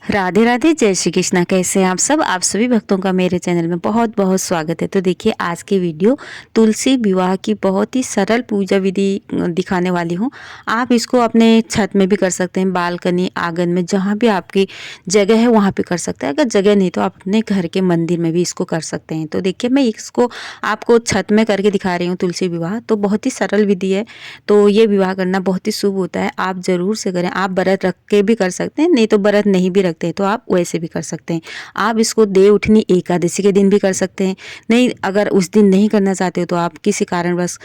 राधे राधे, जय श्री कृष्णा। कैसे हैं आप सब? आप सभी भक्तों का मेरे चैनल में बहुत बहुत स्वागत है। तो देखिए, आज की वीडियो तुलसी विवाह की बहुत ही सरल पूजा विधि दिखाने वाली हूँ। आप इसको अपने छत में भी कर सकते हैं, बालकनी, आंगन में, जहाँ भी आपकी जगह है वहाँ पे कर सकते हैं। अगर जगह नहीं तो आप अपने घर के मंदिर में भी इसको कर सकते हैं। तो देखिए, मैं इसको आपको छत में करके दिखा रही हूँ, तुलसी विवाह। तो बहुत ही सरल विधि है। तो ये विवाह करना बहुत ही शुभ होता है, आप ज़रूर से करें। आप व्रत रख के भी कर सकते हैं, नहीं तो व्रत नहीं भी रखते हैं तो आप वैसे भी कर सकते हैं। आप इसको देव उठनी एकादशी के दिन भी कर सकते हैं। नहीं, अगर उस दिन नहीं करना चाहते हो तो आप किसी कारणवश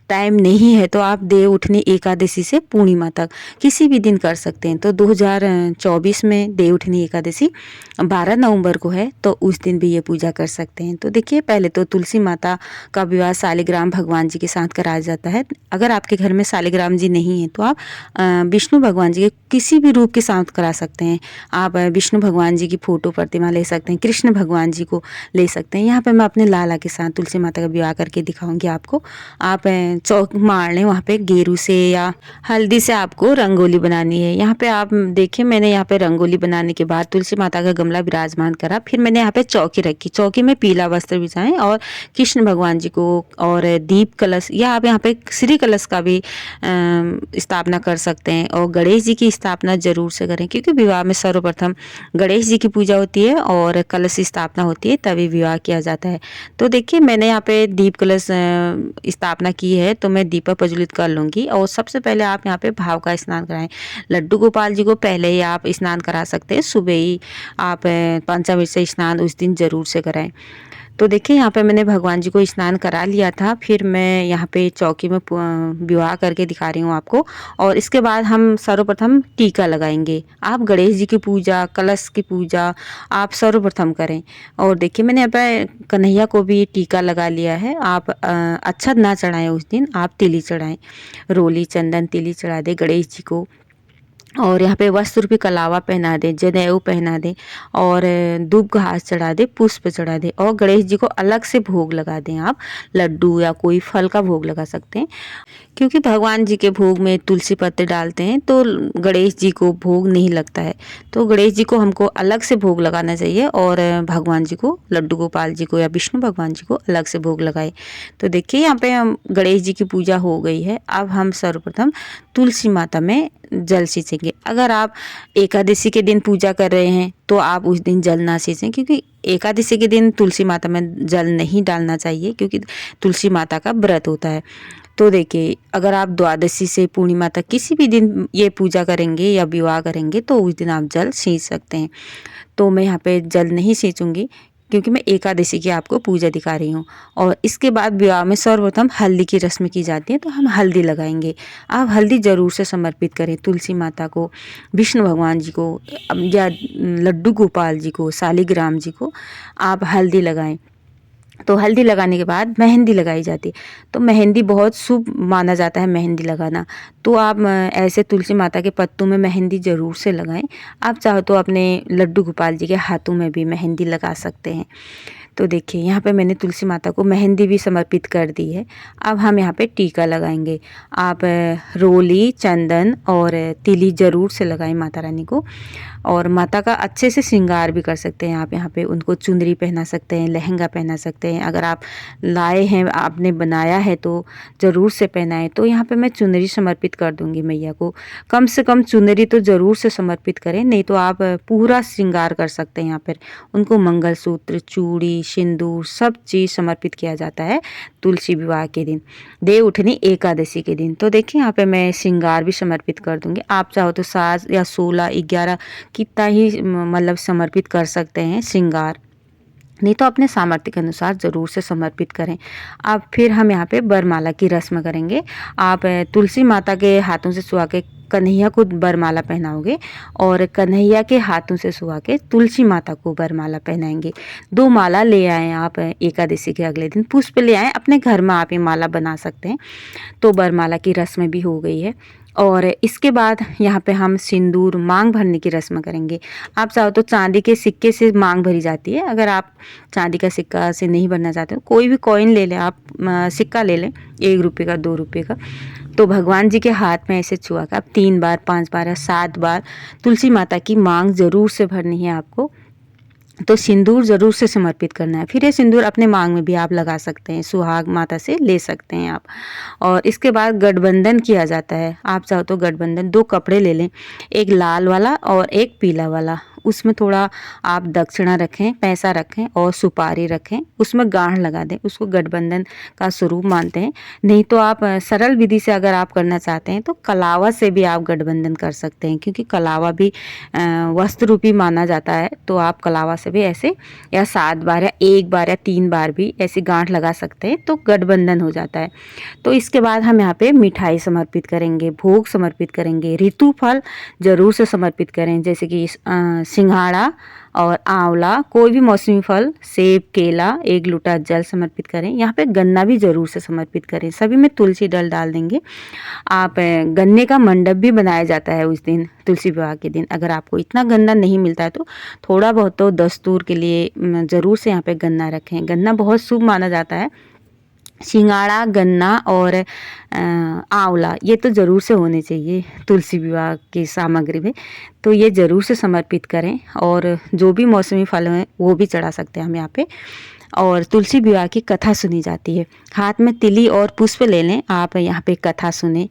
टाइम नहीं है तो आप देव उठनी एकादशी से पूर्णिमा तक किसी भी दिन कर सकते हैं। तो 2024 में देव उठनी एकादशी 12 नवंबर को है, तो उस दिन भी ये पूजा कर सकते हैं। तो देखिए, पहले तो तुलसी माता का विवाह शालिग्राम भगवान जी के साथ कराया जाता है। अगर आपके घर में शालिग्राम जी नहीं है तो आप विष्णु भगवान जी के किसी भी रूप के साथ करा सकते हैं। आप विष्णु भगवान जी की फ़ोटो प्रतिमा ले सकते हैं, कृष्ण भगवान जी को ले सकते हैं। यहाँ पे मैं अपने लाला के साथ तुलसी माता का विवाह करके दिखाऊंगी आपको। आप चौक मार लें, वहाँ पे गेरू से या हल्दी से आपको रंगोली बनानी है। यहाँ पे आप देखिए, मैंने यहाँ पे रंगोली बनाने के बाद तुलसी माता का गमला विराजमान करा। फिर मैंने यहाँ पे चौकी रखी, चौकी में पीला वस्त्र बिछाएं और कृष्ण भगवान जी को और दीप कलश, या आप यहाँ पे श्री कलश का भी स्थापना कर सकते हैं। और गणेश जी की स्थापना जरूर से करें, क्योंकि विवाह में सर्वप्रथम गणेश जी की पूजा होती है और कलश स्थापना होती है, तभी विवाह किया जाता है। तो देखिए, मैंने यहाँ पे दीप कलश स्थापना की है, तो मैं दीपक प्रज्वलित कर लूँगी। और सबसे पहले आप यहाँ पे भाव का स्नान कराएं। लड्डू गोपाल जी को पहले ही आप स्नान करा सकते हैं, सुबह ही आप पंचामृत से स्नान उस दिन जरूर से कराएं। तो देखिए, यहाँ पे मैंने भगवान जी को स्नान करा लिया था। फिर मैं यहाँ पे चौकी में विवाह करके दिखा रही हूँ आपको। और इसके बाद हम सर्वप्रथम टीका लगाएंगे। आप गणेश जी की पूजा, कलश की पूजा आप सर्वप्रथम करें। और देखिए, मैंने यहाँ पे कन्हैया को भी टीका लगा लिया है। आप अक्षत ना चढ़ाएं उस दिन, आप तिली चढ़ाएं। रोली, चंदन, तिली चढ़ा दें गणेश जी को। और यहाँ पे वस्त्र भी कलावा पहना दें, जनेऊ पहना दें और दूब घास चढ़ा दें, पुष्प चढ़ा दें। और गणेश जी को अलग से भोग लगा दें। आप लड्डू या कोई फल का भोग लगा सकते हैं, क्योंकि भगवान जी के भोग में तुलसी पत्ते डालते हैं तो गणेश जी को भोग नहीं लगता है। तो गणेश जी को हमको अलग से भोग लगाना चाहिए और भगवान जी को, लड्डू गोपाल जी को या विष्णु भगवान जी को अलग से भोग लगाए। तो देखिए, यहाँ पे हम गणेश जी की पूजा हो गई है। अब हम सर्वप्रथम तुलसी माता में जल सींचेंगे। अगर आप एकादशी के दिन पूजा कर रहे हैं तो आप उस दिन जल ना सींचें, क्योंकि एकादशी के दिन तुलसी माता में जल नहीं डालना चाहिए, क्योंकि तुलसी माता का व्रत होता है। तो देखिए, अगर आप द्वादशी से पूर्णिमा तक किसी भी दिन ये पूजा करेंगे या विवाह करेंगे तो उस दिन आप जल सींच सकते हैं। तो मैं यहाँ पे जल नहीं सींचूंगी, क्योंकि मैं एकादशी की आपको पूजा दिखा रही हूँ। और इसके बाद विवाह में सर्वप्रथम हल्दी की रस्म की जाती है, तो हम हल्दी लगाएंगे। आप हल्दी ज़रूर से समर्पित करें तुलसी माता को, विष्णु भगवान जी को या लड्डू गोपाल जी को, शालिग्राम जी को आप हल्दी लगाएं। तो हल्दी लगाने के बाद मेहंदी लगाई जाती है। तो मेहंदी बहुत शुभ माना जाता है, मेहंदी लगाना। तो आप ऐसे तुलसी माता के पत्तों में मेहंदी ज़रूर से लगाएं। आप चाहो तो अपने लड्डू गोपाल जी के हाथों में भी मेहंदी लगा सकते हैं। तो देखिए, यहाँ पे मैंने तुलसी माता को मेहंदी भी समर्पित कर दी है। अब हम यहाँ पे टीका लगाएंगे। आप रोली, चंदन और तिली ज़रूर से लगाएं माता रानी को। और माता का अच्छे से श्रृंगार भी कर सकते हैं आप। यहाँ पे उनको चुनरी पहना सकते हैं, लहंगा पहना सकते हैं। अगर आप लाए हैं, आपने बनाया है तो ज़रूर से पहनाएं। तो यहाँ पे मैं चुनरी समर्पित कर दूँगी मैया को। कम से कम चुनरी तो ज़रूर से समर्पित करें, नहीं तो आप पूरा श्रृंगार कर सकते हैं। यहाँ पर उनको मंगलसूत्र, चूड़ी, सिंदूर सब चीज़ समर्पित किया जाता है तुलसी विवाह के दिन, देव उठनी एकादशी के दिन। तो देखिए, यहाँ पे मैं श्रृंगार भी समर्पित कर दूँगी। आप चाहो तो 7 या 16, 11 कितना ही मतलब समर्पित कर सकते हैं श्रृंगार, नहीं तो अपने सामर्थ्य के अनुसार ज़रूर से समर्पित करें। अब फिर हम यहाँ पे वरमाला की रस्म करेंगे। आप तुलसी माता के हाथों से छुआ के कन्हैया को वरमाला पहनाओगे और कन्हैया के हाथों से छुआ के तुलसी माता को वरमाला पहनाएंगे। 2 माला ले आएँ आप एकादशी के अगले दिन, पुष्प ले आएँ। अपने घर में आप ये माला बना सकते हैं। तो वरमाला की रस्म भी हो गई है। और इसके बाद यहाँ पे हम सिंदूर, मांग भरने की रस्म करेंगे। आप चाहो तो चांदी के सिक्के से मांग भरी जाती है। अगर आप चांदी का सिक्का से नहीं भरना चाहते हो, कोई भी कॉइन ले लें आप, सिक्का ले लें, 1 रुपये का, 2 रुपये का। तो भगवान जी के हाथ में ऐसे छुआ कर आप 3 बार, 5 बार या 7 बार तुलसी माता की मांग ज़रूर से भरनी है आपको। तो सिंदूर ज़रूर से समर्पित करना है। फिर ये सिंदूर अपने मांग में भी आप लगा सकते हैं, सुहाग माता से ले सकते हैं आप। और इसके बाद गठबंधन किया जाता है। आप चाहो तो गठबंधन 2 कपड़े ले लें, एक लाल वाला और एक पीला वाला। उसमें थोड़ा आप दक्षिणा रखें, पैसा रखें और सुपारी रखें, उसमें गांठ लगा दें। उसको गठबंधन का स्वरूप मानते हैं। नहीं तो आप सरल विधि से अगर आप करना चाहते हैं तो कलावा से भी आप गठबंधन कर सकते हैं, क्योंकि कलावा भी वस्त्र रूपी माना जाता है। तो आप कलावा से भी ऐसे या 7 बार या 1 बार या 3 बार भी ऐसी गांठ लगा सकते हैं, तो गठबंधन हो जाता है। तो इसके बाद हम यहाँ पे मिठाई समर्पित करेंगे, भोग समर्पित करेंगे, ऋतु फल जरूर से समर्पित करें, जैसे कि सिंघाड़ा और आंवला, कोई भी मौसमी फल, सेब, केला, 1 लोटा जल समर्पित करें। यहाँ पे गन्ना भी जरूर से समर्पित करें। सभी में तुलसी दल डाल देंगे। आप गन्ने का मंडप भी बनाया जाता है उस दिन, तुलसी विवाह के दिन। अगर आपको इतना गन्ना नहीं मिलता है तो थोड़ा बहुत तो दस्तूर के लिए ज़रूर से यहाँ पे गन्ना रखें। गन्ना बहुत शुभ माना जाता है। सिंघाड़ा, गन्ना और आंवला ये तो ज़रूर से होने चाहिए तुलसी विवाह की सामग्री में। तो ये ज़रूर से समर्पित करें। और जो भी मौसमी फल हैं वो भी चढ़ा सकते हैं हम यहाँ पे। और तुलसी विवाह की कथा सुनी जाती है। हाथ में तिली और पुष्प ले लें, आप यहाँ पे कथा सुने।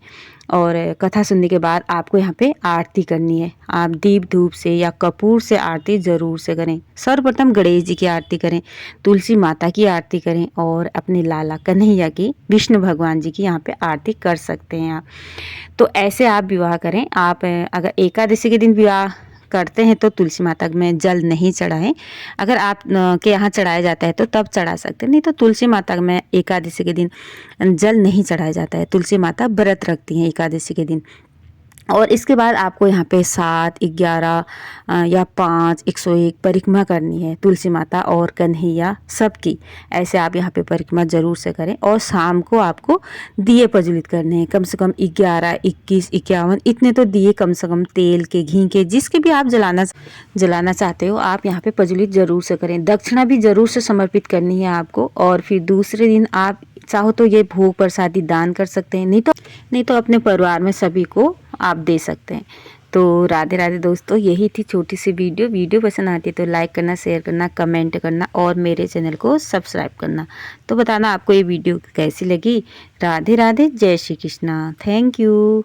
और कथा सुनने के बाद आपको यहाँ पे आरती करनी है। आप दीप धूप से या कपूर से आरती ज़रूर से करें। सर्वप्रथम गणेश जी की आरती करें, तुलसी माता की आरती करें और अपने लाला कन्हैया की, विष्णु भगवान जी की यहाँ पे आरती कर सकते हैं आप। तो ऐसे आप विवाह करें। आप अगर एकादशी के दिन विवाह करते हैं तो तुलसी माता में जल नहीं चढ़ाएं। अगर आप के यहाँ चढ़ाया जाता है तो तब चढ़ा सकते हैं, नहीं तो तुलसी माता में एकादशी के दिन जल नहीं चढ़ाया जाता है। तुलसी माता व्रत रखती हैं एकादशी के दिन। और इसके बाद आपको यहाँ पे 7, 11 या 5, 101 परिक्रमा करनी है तुलसी माता और कन्हैया सबकी। ऐसे आप यहाँ पे परिक्रमा जरूर से करें। और शाम को आपको दिए प्रज्वलित करने हैं, कम से कम 11, 21, 51 इतने तो दिए कम से कम तेल के, घी के, जिसके भी आप जलाना चाहते हो आप यहाँ पे प्रज्वलित जरूर से करें। दक्षिणा भी जरूर से समर्पित करनी है आपको। और फिर दूसरे दिन आप चाहो तो ये भोग प्रसादी दान कर सकते हैं, नहीं तो अपने परिवार में सभी को आप दे सकते हैं। तो राधे राधे दोस्तों, यही थी छोटी सी वीडियो पसंद आती है तो लाइक करना, शेयर करना, कमेंट करना और मेरे चैनल को सब्सक्राइब करना। तो बताना आपको ये वीडियो कैसी लगी। राधे राधे, जय श्री कृष्णा, थैंक यू।